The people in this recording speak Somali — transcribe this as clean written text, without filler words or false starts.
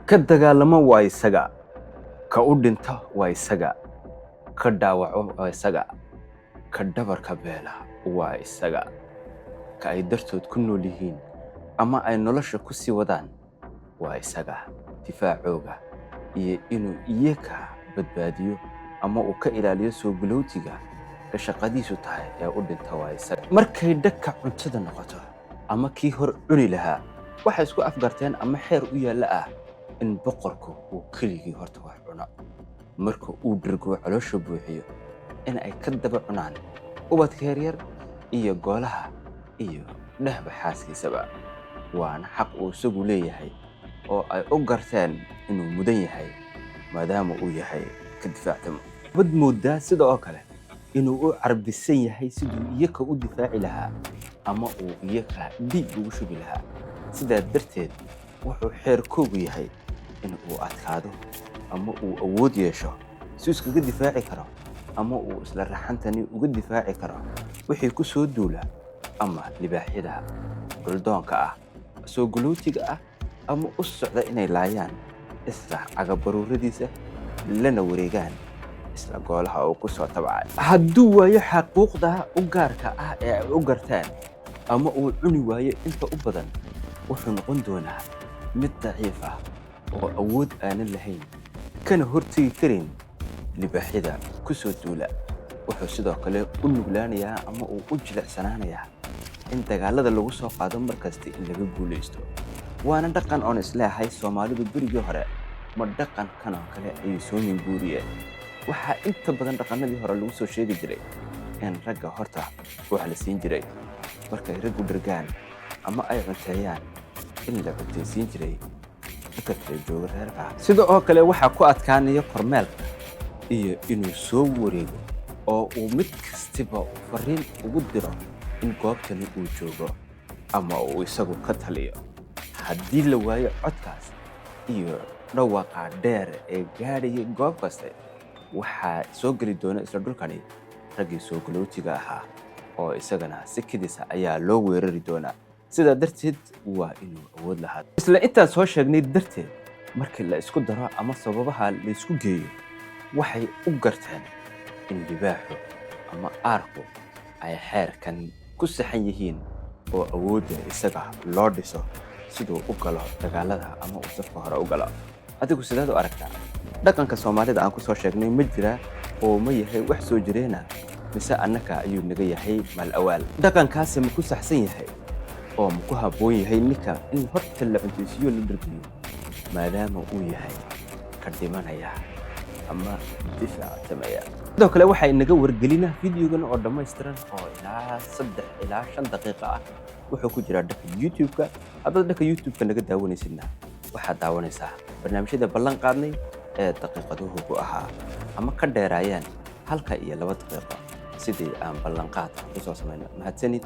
ka dagaalamo waa isaga, ka u dhinta waa isaga, ka dhaawaco waa isaga, ka dhabarka beela waa isaga, ka ay dartood ku nool yihiin ama ay nolosha ku sii wadaan waa isaga. Difaacooga iyo inuu iyaga badbaadiyo ama uu ka ilaaliyo soo galowtiga ka shaqadiisu tahay ee u dhinta waa isaga. Markay dhagka cuntada noqoto ama kii hor cuni lahaa waxay isku afgarteen ama xeer u yaalla ah in boqorku uu keligii horta wax cuno, marka uu dhergo caloosha buuxiyo in ay ka daba cunaan ubadka yaryar iyo goolaha iyo dhehba xaaskiisaba. waana xaq uu isagu leeyahay oo ay u garteen inuu mudan yahay maadaama uu yahay ka difaactamo. Bad moodaa sidoo kale inuu u carbisan yahay siduu iyaga u difaaci lahaa ama uu iyaga dhiig ugu shubi lahaa. sidaa darteed wuxuu xeerkoogu yahay in uu adkaado ama uu awood yeesho si iskaga difaaci karo ama uu isla raxantani uga difaaci karo wixii ku soo duula ama libaaxyada dhuldoonka ah, soo galowtiga ah ama u socda inay laayaan isla cagabaruuradiisa lana wareegaan isla goolaha uu ku soo tabcay. hadduu waayo xaquuqda u gaarka ah ee ay u gartaan ama uu cuni waayo inta u badan wuxuu noqon doonaa mid daciif ah oo awood aanan lahayn kana hortegi karin libaaxyada ku soo duula. wuxuu sidoo kale u nuglaanayaa ama uu u jilicsanaanayaa in dagaalada lagu soo qaado markasta in laga guulaysto. waana dhaqan oon isleeyahay Soomaalidu berigii hore ma dhaqan kanoo kale ayay soo minguuriyeen. waxaa inta badan dhaqanadii hore lagu soo sheegi jiray in ragga horta wax la siin jiray markay raggu dhergaan ama ay cunteeyaan in la cuntaysiin jiray dadka kale jooga reerka. sidoo kale waxaa ku adkaanaya kormeelka iyo inuu soo wareego oo uu mid kastiba fariin ugu diro in goobtani uu joogo ama uu isagu ka taliyo. haddii la waayo codkaas iyo dhawaaqa dheer ee gaadhaya goob kaste waxaa soo geli doona isla dhulkani raggii soo galowtiga ahaa oo isagana si kidisa ayaa loo weerari doonaa. sidaa darteed waa inuu awood lahaado. isla intaan soo sheegnay darteed markii la isku daro ama sababaha la isku geeyo waxay u garteen in libaaxu ama aarku ay xeerkan ku saxan yihiin oo awoodda isaga loo dhiso siduu u galo dagaalada ama uu safka hore u galo. adigu sidaad u aragtaa dhaqanka Soomaalida aan ku soo sheegnay ma jira oo ma yahay wax soo jireena mise annaka ayuu naga yahay mal awaal? dhaqankaasi ma ku saxsan yahay oo ma ku habboon yahay ninka in horta la cuntaysiiyo la dhergiyo maadaama uu yahay ka dhimanaya ama difaactamaya? sidoo kale waxay naga wargelina fiidiyogan oo dhammaystiran oo ilaa 3 ilaa 5 daqiiqo ah wuxuu ku jiraa dhanka YouTube-ka. haddaad dhanka YouTube-ka naga daawanaysidna waxaad daawanaysaa barnaamijyada ballan qaadnay ee daqiiqaduhu ku ahaa ama ka dheeraayaan 1 iyo 2 daqiiqo sidii aan ballan qaad ku soo sameynay. mahadsanid.